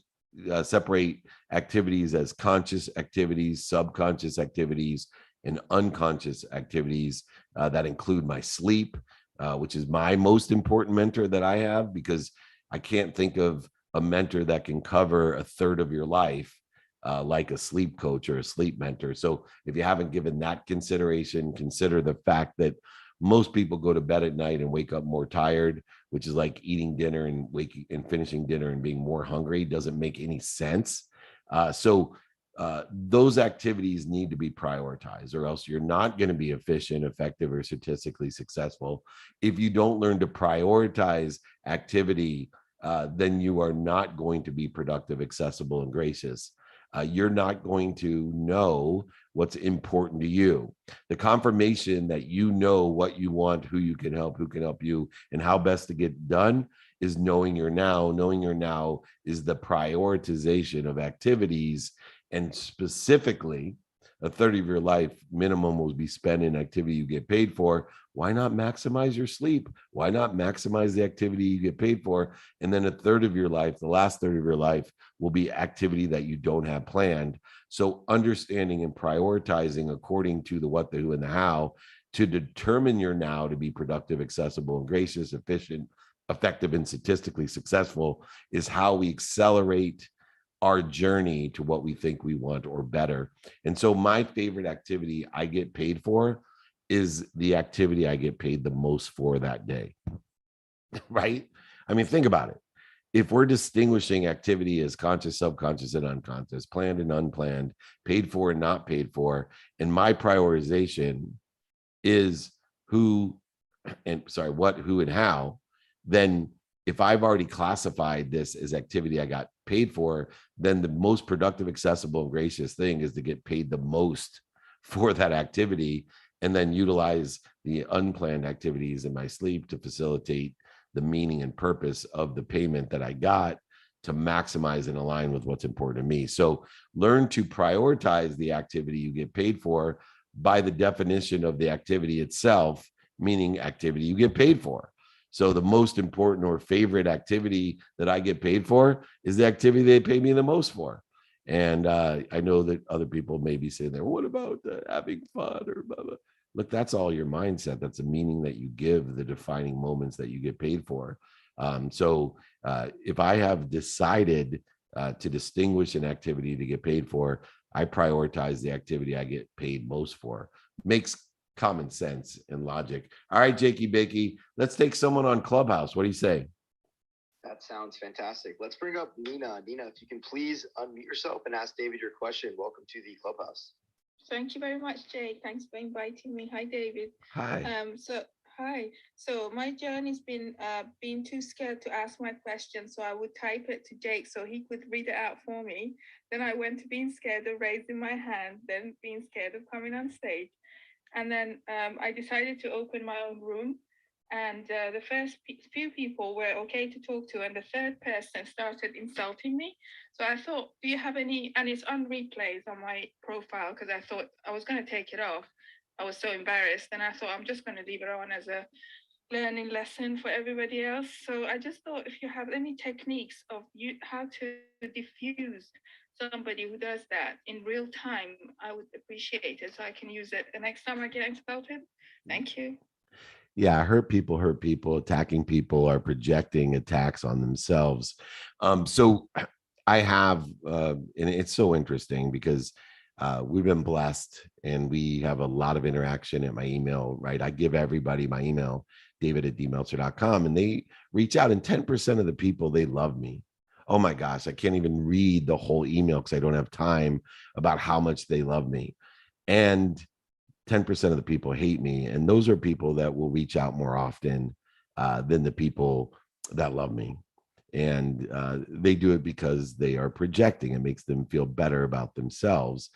separate activities as conscious activities, subconscious activities, and unconscious activities that include my sleep, which is my most important mentor that I have, because I can't think of a mentor that can cover a third of your life like a sleep coach or a sleep mentor. So if you haven't given that consideration, consider the fact that most people go to bed at night and wake up more tired, which is like eating dinner and waking and finishing dinner and being more hungry. Doesn't make any sense. So those activities need to be prioritized, or else you're not going to be efficient, effective, or statistically successful. If you don't learn to prioritize activity, then you are not going to be productive, accessible, and gracious. You're not going to know what's important to you. The confirmation that you know what you want, who you can help, who can help you, and how best to get done is knowing your now. Knowing your now is the prioritization of activities, and specifically, a third of your life minimum will be spent in activity you get paid for. Why not maximize your sleep? Why not maximize the activity you get paid for? And then a third of your life, the last third of your life, will be activity that you don't have planned. So understanding and prioritizing according to the what, the who, and the how to determine your now to be productive, accessible, and gracious, efficient, effective, and statistically successful is how we accelerate our journey to what we think we want or better. And so my favorite activity I get paid for is the activity I get paid the most for that day, right? I mean, think about it. If we're distinguishing activity as conscious, subconscious, and unconscious, planned and unplanned, paid for and not paid for, and my prioritization is what, who, and how, then if I've already classified this as activity I got paid for, then the most productive, accessible, and gracious thing is to get paid the most for that activity, and then utilize the unplanned activities in my sleep to facilitate the meaning and purpose of the payment that I got, to maximize and align with what's important to me. So learn to prioritize the activity you get paid for by the definition of the activity itself, meaning activity you get paid for. So the most important or favorite activity that I get paid for is the activity they pay me the most for. And I know that other people may be saying there, what about having fun or blah, blah. Look, that's all your mindset. That's a meaning that you give the defining moments that you get paid for. So if I have decided to distinguish an activity to get paid for, I prioritize the activity I get paid most for. Makes common sense and logic. All right, Jakey Bakey, let's take someone on Clubhouse. What do you say? That sounds fantastic. Let's bring up Nina. Nina, if you can please unmute yourself and ask David your question. Welcome to the Clubhouse. Thank you very much, Jake. Thanks for inviting me. Hi, David. Hi. Hi. So my journey's been being too scared to ask my question, so I would type it to Jake so he could read it out for me. Then I went to being scared of raising my hand, then being scared of coming on stage. And then I decided to open my own room. And the first few people were okay to talk to, and the third person started insulting me. So I thought, do you have any, and it's on replays on my profile, because I thought I was going to take it off. I was so embarrassed, and I thought I'm just going to leave it on as a learning lesson for everybody else. So I just thought, if you have any techniques of how to diffuse somebody who does that in real time, I would appreciate it, so I can use it the next time I get insulted. Thank you. Yeah, hurt people. Attacking people are projecting attacks on themselves. So I have, and it's so interesting because we've been blessed and we have a lot of interaction at my email, right? I give everybody my email, david@dmeltzer.com, and they reach out, and 10% of the people, they love me. Oh my gosh, I can't even read the whole email because I don't have time about how much they love me. And 10% of the people hate me. And those are people that will reach out more often than the people that love me. And they do it because they are projecting. It makes them feel better about themselves.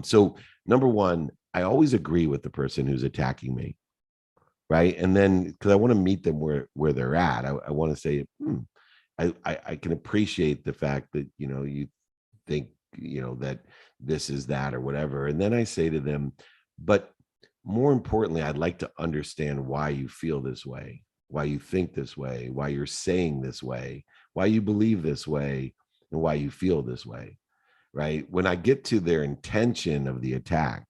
So number one, I always agree with the person who's attacking me, right? And then because I want to meet them where they're at, I want to say, I can appreciate the fact that, you think, that this is that or whatever. And then I say to them, but more importantly, I'd like to understand why you feel this way, why you think this way, why you're saying this way, why you believe this way, and why you feel this way, right? When I get to their intention of the attack,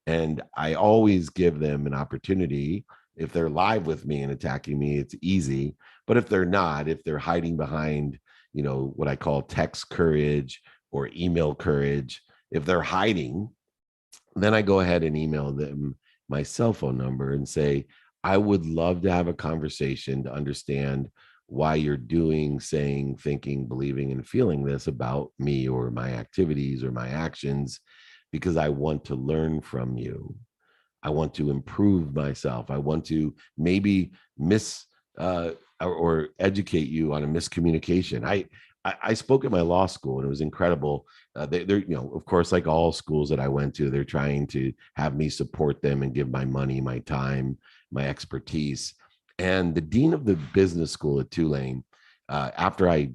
and I always give them an opportunity. If they're live with me and attacking me, it's easy. But if they're not, if they're hiding behind, what I call text courage or email courage, if they're hiding, then I go ahead and email them my cell phone number and say, I would love to have a conversation to understand why you're doing, saying, thinking, believing, and feeling this about me or my activities or my actions, because I want to learn from you. I want to improve myself. I want to maybe or educate you on a miscommunication. I spoke at my law school and it was incredible. They're, of course, like all schools that I went to, they're trying to have me support them and give my money, my time, my expertise. And the dean of the business school at Tulane, after I,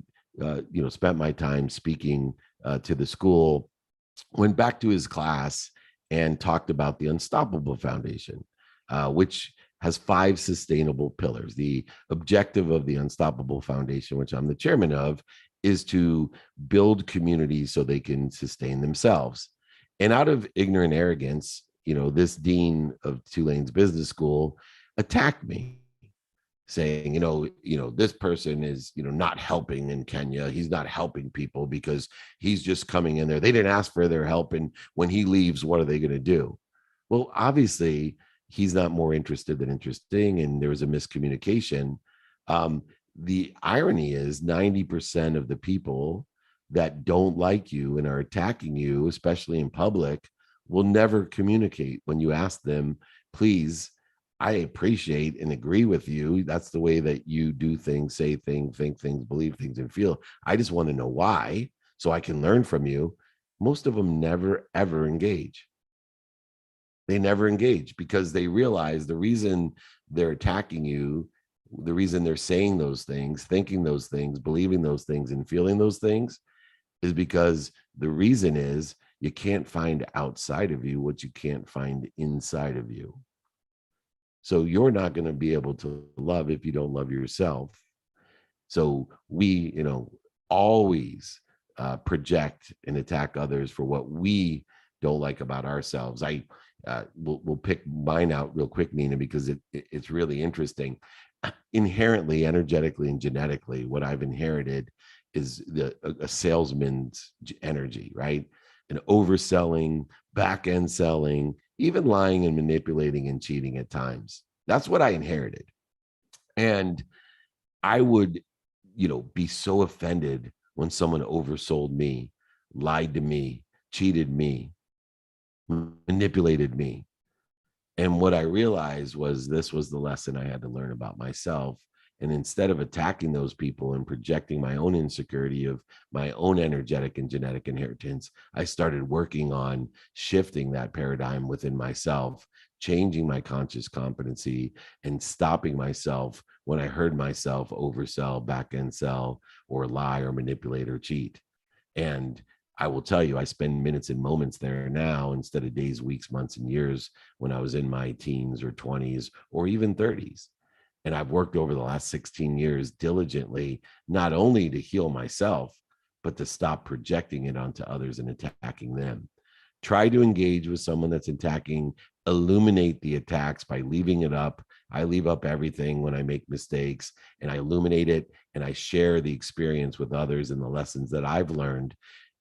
spent my time speaking to the school, went back to his class and talked about the Unstoppable Foundation, which has 5 sustainable pillars. The objective of the Unstoppable Foundation, which I'm the chairman of, is to build communities so they can sustain themselves. And out of ignorant arrogance, this dean of Tulane's business school attacked me, saying, this person is, not helping in Kenya. He's not helping people because he's just coming in there. They didn't ask for their help. And when he leaves, what are they going to do? Well, obviously, he's not more interested than interesting. And there was a miscommunication. The irony is 90% of the people that don't like you and are attacking you, especially in public, will never communicate when you ask them, please, I appreciate and agree with you. That's the way that you do things, say things, think things, believe things, and feel. I just want to know why so I can learn from you. Most of them never, ever engage. They never engage because they realize the reason they're attacking you, the reason they're saying those things, thinking those things, believing those things, and feeling those things is because the reason is you can't find outside of you what you can't find inside of you. So you're not going to be able to love if you don't love yourself. So we, always project and attack others for what we don't like about ourselves. We'll pick mine out real quick, Nina, because it's really interesting. Inherently, energetically, and genetically, what I've inherited is a salesman's energy, right? An overselling, back end selling, even lying and manipulating and cheating at times. That's what I inherited. And I would, be so offended when someone oversold me, lied to me, cheated me, manipulated me. And what I realized was this was the lesson I had to learn about myself. And instead of attacking those people and projecting my own insecurity of my own energetic and genetic inheritance, I started working on shifting that paradigm within myself, changing my conscious competency, and stopping myself when I heard myself oversell, back end sell, or lie or manipulate or cheat. And I will tell you, I spend minutes and moments there now instead of days, weeks, months, and years when I was in my teens or 20s or even 30s. And I've worked over the last 16 years diligently, not only to heal myself, but to stop projecting it onto others and attacking them. Try to engage with someone that's attacking, illuminate the attacks by leaving it up. I leave up everything when I make mistakes, and I illuminate it, and I share the experience with others and the lessons that I've learned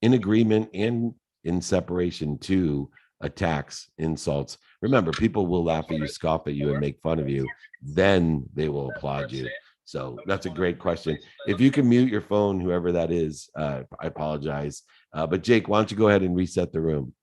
in agreement and in separation to attacks, insults. Remember, people will laugh at you, scoff at you, and make fun of you. Then they will applaud you. So that's a great question. If you can mute your phone, whoever that is, I apologize. But Jake, why don't you go ahead and reset the room?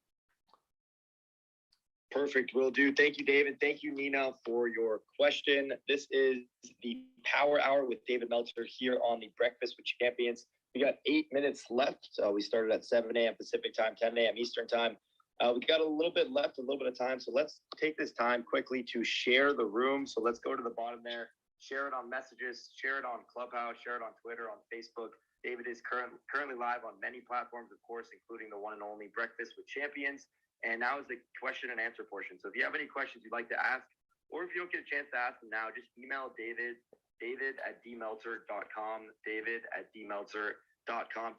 Perfect, will do. Thank you, David. Thank you, Nina, for your question. This is the Power Hour with David Meltzer here on the Breakfast with Champions. We got 8 minutes left. We started at 7 a.m. Pacific time, 10 a.m. Eastern time. We got a little bit left, a little bit of time. So let's take this time quickly to share the room. So let's go to the bottom there, share it on messages, share it on Clubhouse, share it on Twitter, on Facebook. David is currently live on many platforms, of course, including the one and only Breakfast with Champions. And now is the question and answer portion. So if you have any questions you'd like to ask, or if you don't get a chance to ask them now, just email david@dmeltzer.com, david@dmeltzer.com.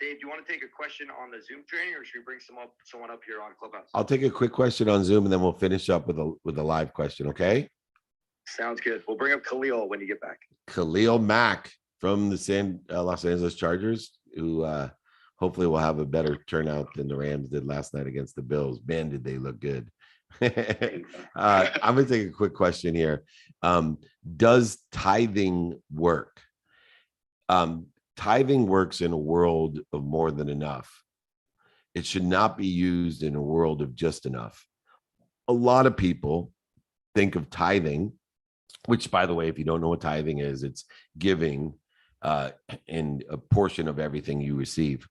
Dave, do you want to take a question on the Zoom training, or should we bring someone up here on Clubhouse? I'll take a quick question on Zoom, and then we'll finish up with a live question, okay? Sounds good. We'll bring up Khalil when you get back. Khalil Mack from the Los Angeles Chargers, who hopefully will have a better turnout than the Rams did last night against the Bills. Man, did they look good. I'm going to take a quick question here. Does tithing work? Tithing works in a world of more than enough. It should not be used in a world of just enough. A lot of people think of tithing, which, by the way, if you don't know what tithing is, it's giving in a portion of everything you receive.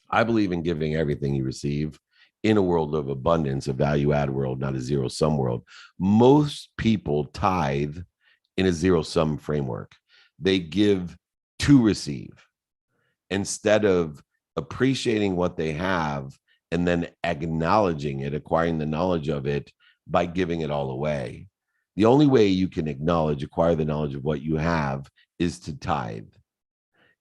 I believe in giving everything you receive in a world of abundance, a value-add world, not a zero-sum world. Most people tithe in a zero-sum framework. They give to receive instead of appreciating what they have and then acknowledging it, acquiring the knowledge of it by giving it all away. The only way you can acquire the knowledge of what you have is to tithe.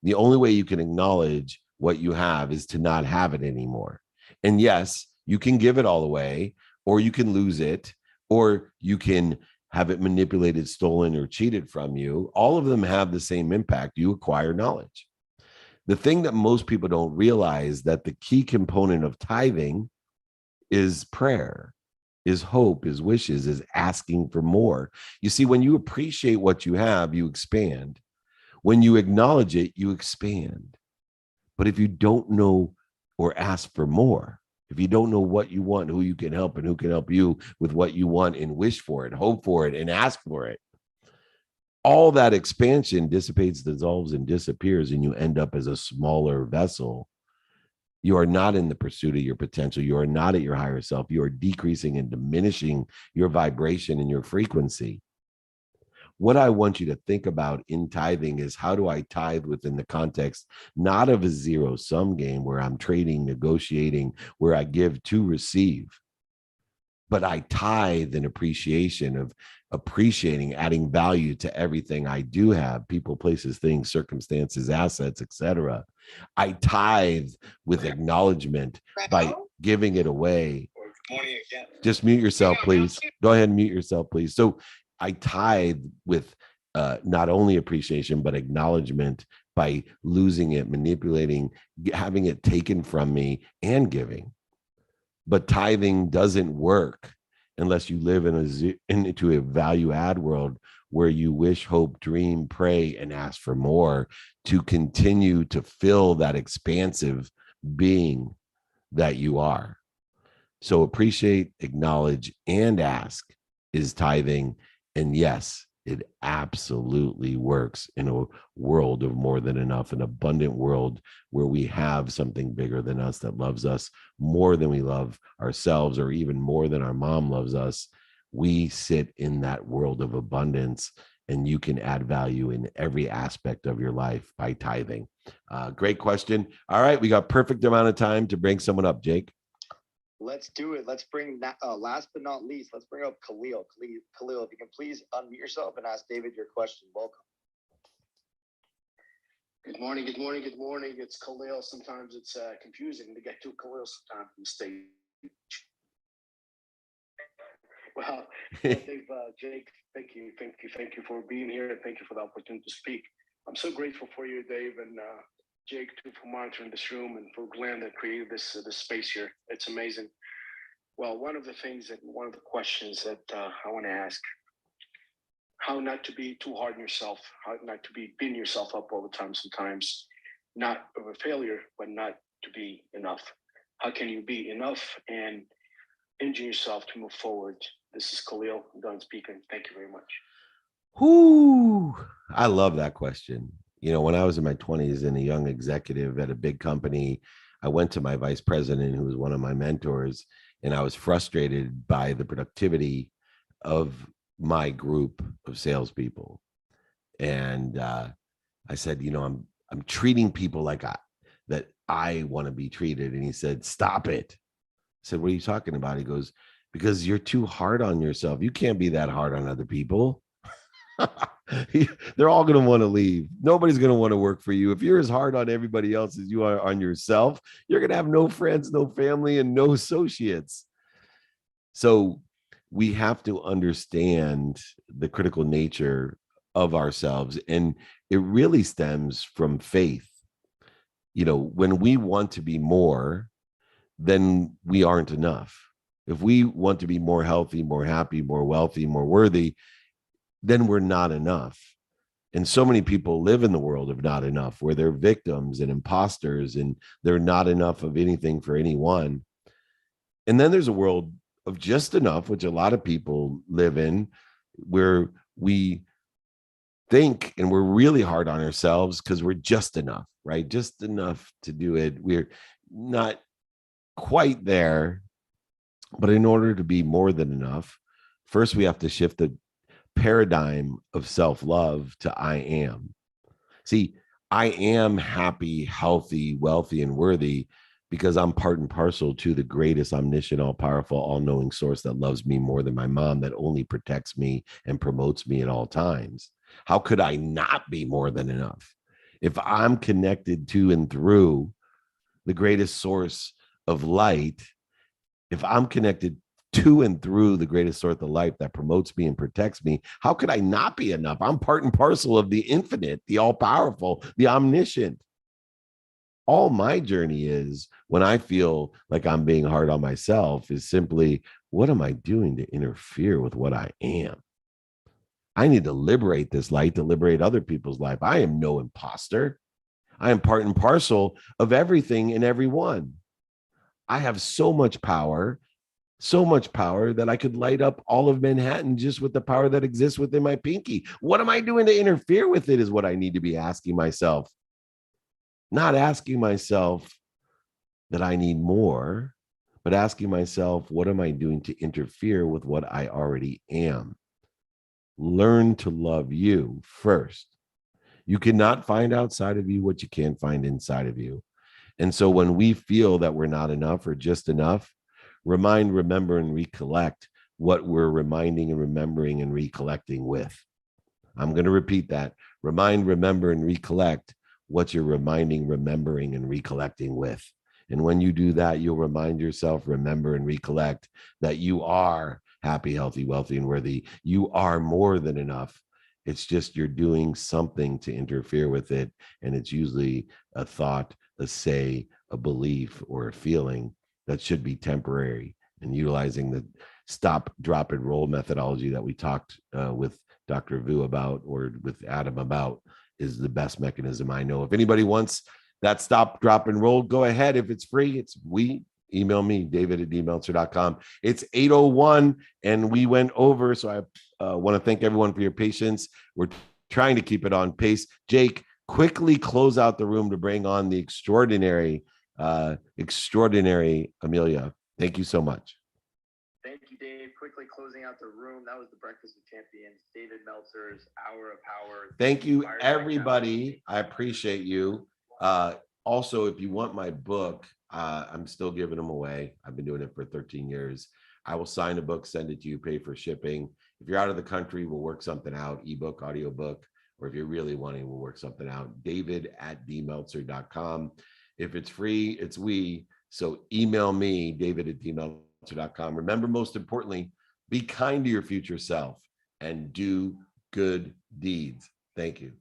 The only way you can acknowledge what you have is to not have it anymore. And yes, you can give it all away, or you can lose it, or you can have it manipulated, stolen, or cheated from you. All of them have the same impact. You acquire knowledge. The thing that most people don't realize, that the key component of tithing is prayer, is hope, is wishes, is asking for more. You see, when you appreciate what you have, you expand. When you acknowledge it, you expand. But if you don't know or ask for more, If you don't know what you want, who you can help, and who can help you with what you want, and wish for it, hope for it, and ask for it, all that expansion dissipates, dissolves, and disappears, and you end up as a smaller vessel. You are not in the pursuit of your potential. You are not at your higher self. You are decreasing and diminishing your vibration and your frequency. What I want you to think about in tithing is, how do I tithe within the context, not of a zero sum game where I'm trading, negotiating, where I give to receive, but I tithe in appreciation of appreciating, adding value to everything I do have, people, places, things, circumstances, assets, etc. I tithe with acknowledgement by giving it away. Just mute yourself, please. Go ahead and mute yourself, please. So I tithe with not only appreciation, but acknowledgement by losing it, manipulating, having it taken from me, and giving. But tithing doesn't work unless you live into a value add world where you wish, hope, dream, pray, and ask for more to continue to fill that expansive being that you are. So appreciate, acknowledge, and ask is tithing. And yes, it absolutely works in a world of more than enough, an abundant world where we have something bigger than us that loves us more than we love ourselves, or even more than our mom loves us. We sit in that world of abundance, and you can add value in every aspect of your life by tithing. Great question. All right, we got perfect amount of time to bring someone up, Jake. Let's do it. Let's bring that. Last but not least, let's bring up Khalil. Khalil, if you can please unmute yourself and ask David your question. Welcome. Good morning. Good morning. Good morning. It's Khalil. Sometimes it's confusing to get to Khalil sometimes in the stage. Well, Dave, Jake, thank you for being here, and thank you for the opportunity to speak. I'm so grateful for you, Dave, and Jake, too, for monitoring this room, and for Glenn that created this space here. It's amazing. Well, one of the questions that I want to ask: how not to be too hard on yourself, how not to be beating yourself up all the time. Sometimes, not of a failure, but not to be enough. How can you be enough and engine yourself to move forward? This is Khalil. I'm done speaking. Thank you very much. Whoo! I love that question. You know, when I was in my 20s and a young executive at a big company, I went to my vice president, who was one of my mentors, and I was frustrated by the productivity of my group of salespeople. And I said, you know, I'm treating people like that I want to be treated. And he said, stop it. I said, what are you talking about? He goes, because you're too hard on yourself. You can't be that hard on other people. They're all going to want to leave. Nobody's going to want to work for you. If you're as hard on everybody else as you are on yourself, you're going to have no friends, no family, and no associates. So we have to understand the critical nature of ourselves. And it really stems from faith. You know, when we want to be more, then we aren't enough. If we want to be more healthy, more happy, more wealthy, more worthy, then we're not enough. And so many people live in the world of not enough, where they're victims and imposters, and they're not enough of anything for anyone. And then there's a world of just enough, which a lot of people live in, where we think, and we're really hard on ourselves because we're just enough, right? Just enough to do it. We're not quite there. But in order to be more than enough, first we have to shift the paradigm of self-love to I am. See, I am happy, healthy, wealthy, and worthy because I'm part and parcel to the greatest, omniscient, all-powerful, all-knowing source that loves me more than my mom, that only protects me and promotes me at all times. How could I not be more than enough? If I'm connected to and through the greatest source of light, if I'm connected to and through the greatest source of light that promotes me and protects me, how could I not be enough? I'm part and parcel of the infinite, the all-powerful, the omniscient. All my journey is, when I feel like I'm being hard on myself, is simply, what am I doing to interfere with what I am? I need to liberate this light to liberate other people's life. I am no imposter. I am part and parcel of everything and everyone. I have so much power that I could light up all of Manhattan just with the power that exists within my pinky. What am I doing to interfere with it is what I need to be asking myself. Not asking myself that I need more, but asking myself, what am I doing to interfere with what I already am? Learn to love you first. You cannot find outside of you what you can't find inside of you. And so when we feel that we're not enough or just enough, remind, remember, and recollect what we're reminding and remembering and recollecting with. I'm going to repeat that. Remind, remember, and recollect what you're reminding, remembering, and recollecting with. And when you do that, you'll remind yourself, remember, and recollect that you are happy, healthy, wealthy, and worthy. You are more than enough. It's just you're doing something to interfere with it. And it's usually a thought, a say, a belief, or a feeling that should be temporary. And utilizing the stop, drop, and roll methodology that we talked with Dr. Vu about, or with Adam about, is the best mechanism I know. If anybody wants that stop, drop, and roll, go ahead. If it's free, email me, david@dmeltzer.com. It's 8:01 and we went over. So I want to thank everyone for your patience. We're trying to keep it on pace. Jake, quickly close out the room to bring on the extraordinary Amelia. Thank you so much. Thank you, Dave. Quickly closing out the room. That was the Breakfast with Champions, David Meltzer's Hour of Power. Thank you, Fireside everybody. I appreciate you. Also, if you want my book, I'm still giving them away. I've been doing it for 13 years. I will sign a book, send it to you, pay for shipping. If you're out of the country, we'll work something out, ebook, audiobook, or if you're really wanting, we'll work something out. david@dmeltzer.com. If it's free, it's we. So email me, david@dmeltzer.com. Remember, most importantly, be kind to your future self and do good deeds. Thank you.